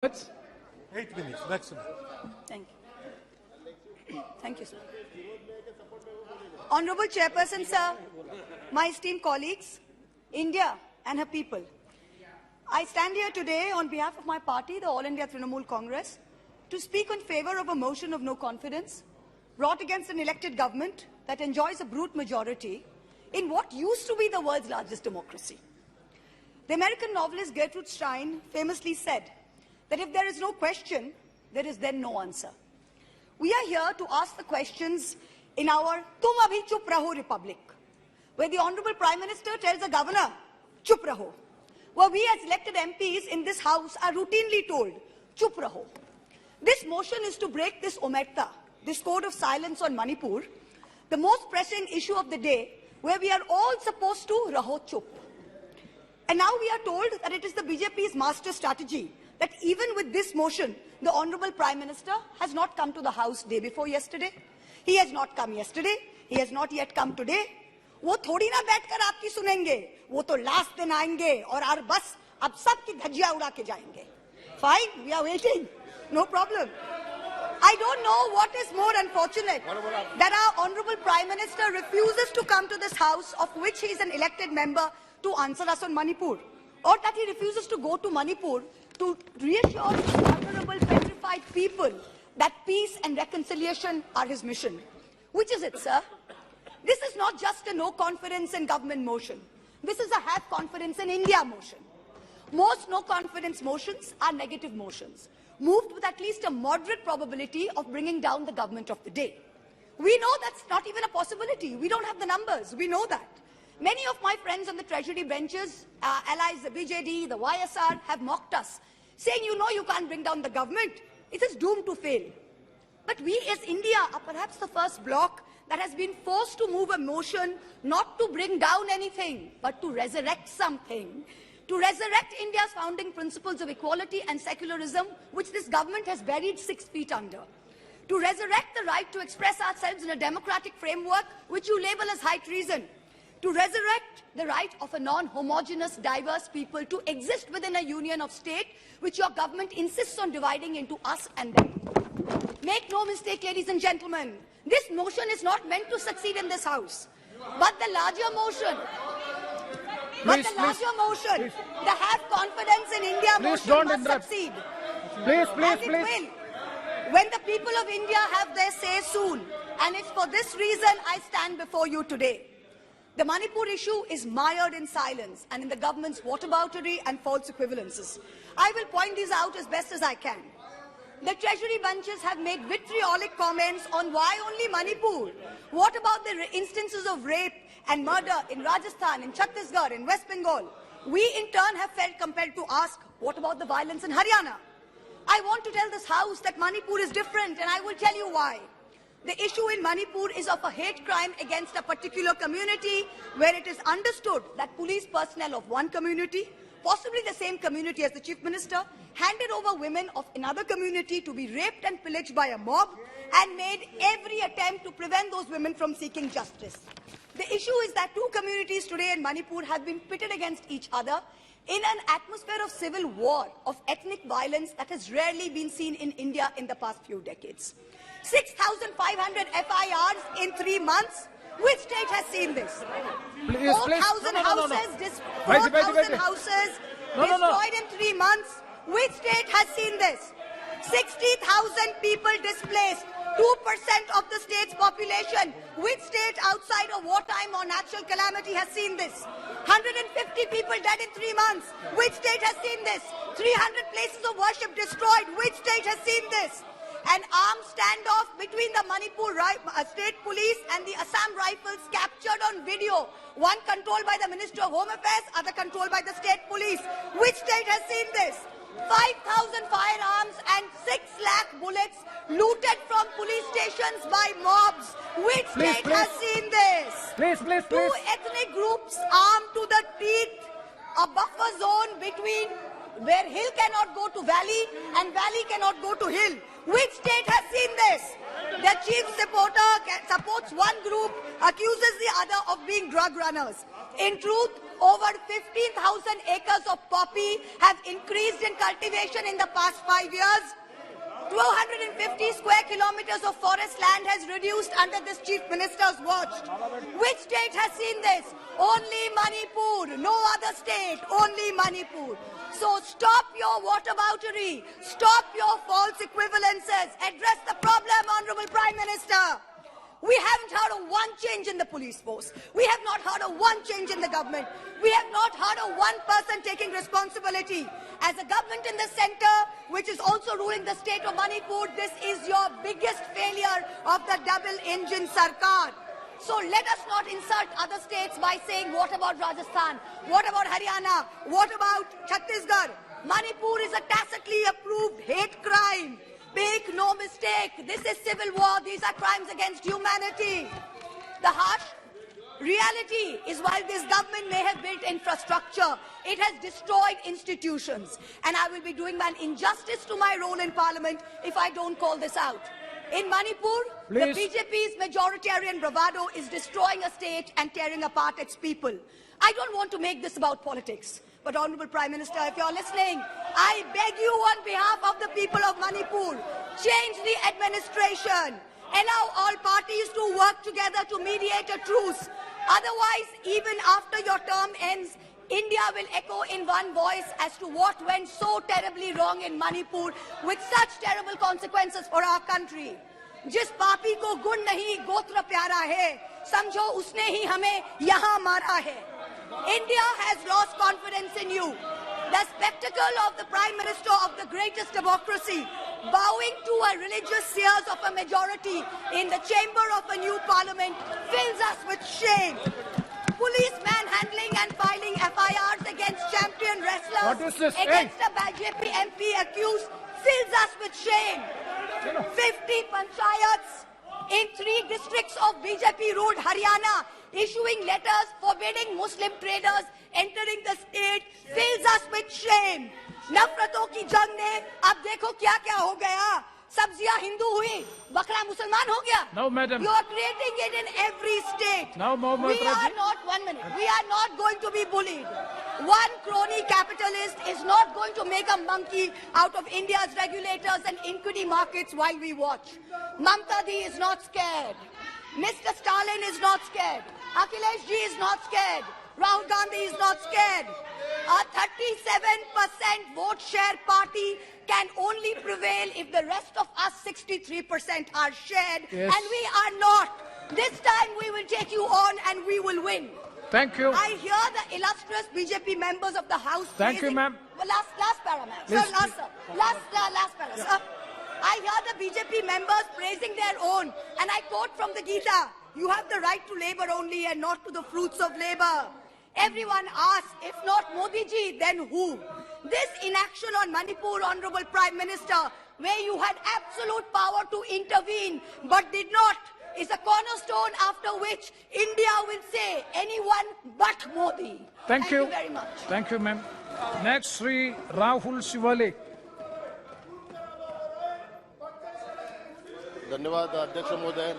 minutes? 8 minutes maximum. Thank you. Thank you, sir. Honorable Chairperson, sir, my esteemed colleagues, India and her people, I stand here today on behalf of my party, the All India Trinamool Congress, to speak in favor of a motion of no confidence brought against an elected government that enjoys a brute majority in what used to be the world's largest democracy. The American novelist Gertrude Stein famously said that if there is no question, there is then no answer. We are here to ask the questions in our Tum Abhi Chup Raho Republic, where the Honorable Prime Minister tells the Governor, Chup Raho, where we as elected MPs in this House are routinely told, Chup Raho. This motion is to break this omerta, this code of silence on Manipur, the most pressing issue of the day, where we are all supposed to Raho Chup. And now we are told that it is the BJP's master strategy that even with this motion, the Honorable Prime Minister has not come to the House day before yesterday. He has not come yesterday. He has not yet come today. वो थोड़ी ना बैठकर आपकी सुनेंगे, वो तो last दिन आएंगे और बस अब सबकी धज्जियां उड़ा के जाएंगे. Fine, we are waiting. No problem. I don't know what is more unfortunate, that our Honorable Prime Minister refuses to come to this House, of which he is an elected member, to answer us on Manipur, or that he refuses to go to Manipur to reassure vulnerable, petrified people that peace and reconciliation are his mission. Which is it, sir? This is not just a no confidence in government motion. This is a have confidence in India motion. Most no confidence motions are negative motions, moved with at least a moderate probability of bringing down the government of the day. We know that's not even a possibility. We don't have the numbers. We know that. Many of my friends on the Treasury benches, allies, the BJD, the YSR, have mocked us, saying, you know, you can't bring down the government. It is doomed to fail. But we as India are perhaps the first bloc that has been forced to move a motion not to bring down anything, but to resurrect something, to resurrect India's founding principles of equality and secularism, which this government has buried 6 feet under, to resurrect the right to express ourselves in a democratic framework, which you label as high treason, to resurrect the right of a non-homogeneous, diverse people to exist within a union of state, which your government insists on dividing into us and them. Make no mistake, ladies and gentlemen, this motion is not meant to succeed in this House, but the larger motion, the have confidence in India motion must succeed. Please. Will, when the people of India have their say soon, and it's for this reason I stand before you today. The Manipur issue is mired in silence and in the government's whataboutery and false equivalences. I will point these out as best as I can. The Treasury benches have made vitriolic comments on why only Manipur. What about the instances of rape and murder in Rajasthan, in Chhattisgarh, in West Bengal? We in turn have felt compelled to ask, what about the violence in Haryana? I want to tell this House that Manipur is different, and I will tell you why. The issue in Manipur is of a hate crime against a particular community, where it is understood that police personnel of one community, possibly the same community as the Chief Minister, handed over women of another community to be raped and pillaged by a mob, and made every attempt to prevent those women from seeking justice. The issue is that 2 communities today in Manipur have been pitted against each other in an atmosphere of civil war, of ethnic violence that has rarely been seen in India in the past few decades. 6,500 FIRs in 3 months. Which state has seen this? 4,000 houses, 4,000 houses destroyed in 3 months. Which state has seen this? 60,000 people displaced, 2% of the state's population. Which state outside of wartime or natural calamity has seen this? 150 people dead in 3 months. Which state has seen this? 300 places of worship destroyed. Which state has seen this? An armed standoff between the Manipur State Police and the Assam Rifles captured on video. One controlled by the Ministry of Home Affairs, other controlled by the State Police. Which state has seen this? 5,000 firearms and 6 lakh bullets looted from police stations by mobs. Which state has seen this? Please. 2 ethnic groups armed to the teeth, a buffer zone between where hill cannot go to valley and valley cannot go to hill. Which state has seen this? The chief supporter supports one group, accuses the other of being drug runners. In truth, Over 15,000 acres of poppy have increased in cultivation in the past 5 years. 250 square kilometers of forest land has reduced under this chief minister's watch. Which state has seen this? Only Manipur. No other state. Only Manipur. So stop your whataboutery. Stop your false equivalences. Address the problem, Honorable Prime Minister. We haven't heard of one change in the police force. We have not heard of one change in the government. We have not heard of one person taking responsibility. As a government in the center, which is also ruling the state of Manipur, this is your biggest failure of the double-engine Sarkar. So let us not insult other states by saying, what about Rajasthan? What about Haryana? What about Chhattisgarh? Manipur is a tacitly approved hate crime. Make no mistake, this is civil war. These are crimes against humanity. The harsh reality is while this government may have built infrastructure, it has destroyed institutions. And I will be doing an injustice to my role in parliament if I don't call this out. In Manipur, Please. the BJP's majoritarian bravado is destroying a state and tearing apart its people. I don't want to make this about politics. But Honorable Prime Minister, if you're listening, I beg you on behalf of the people of Manipur, change the administration. Allow all parties to work together to mediate a truce. Otherwise, even after your term ends, India will echo in one voice as to what went so terribly wrong in Manipur with such terrible consequences for our country. जिस पापी को गुण नहीं गोत्र प्यारा है, समझो उसने ही हमें यहाँ मारा है. India has lost confidence in you. The spectacle of the Prime Minister of the greatest democracy bowing to a religious seers of a majority in the chamber of a new parliament fills us with shame. Police manhandling and filing FIRs against champion wrestlers What is this? against a BJP MP accused fills us with shame. 50 panchayats in 3 districts of BJP-ruled Haryana issuing letters forbidding Muslim traders entering the state fills us with shame. नफरतों की जंग ने अब देखो क्या-क्या हो गया. सब्जियां हिंदू हुई, बकरा मुसलमान हो गया. No, madam. You are creating it in every state. Now, Mahau Moitra We are not, 1 minute, we are not going to be bullied. One crony capitalist is not going to make a monkey out of India's regulators and equity markets while we watch. Mamta Di is not scared. Mr. Stalin is not scared. Akhilesh Ji is not scared. Rahul Gandhi is not scared. A 37% vote share party can only prevail if the rest of us 63% are shared, Yes. and we are not. This time we will take you on and we will win. Thank you. I hear the illustrious BJP members of the House Thank you, praising- ma'am. Well, last para, ma'am. Sir, Please, last, sir. Last para, sir. I hear the BJP members praising their own, and I quote from the Gita, you have the right to labor only and not to the fruits of labor. Everyone asks, if not Modi ji, then who? This inaction on Manipur, Honorable Prime Minister, where you had absolute power to intervene but did not, is a cornerstone after which India will say anyone but Modi. Thank you very much. Thank you, ma'am. Next, Sri Rahul Shivale. धन्यवाद अध्यक्ष महोदय.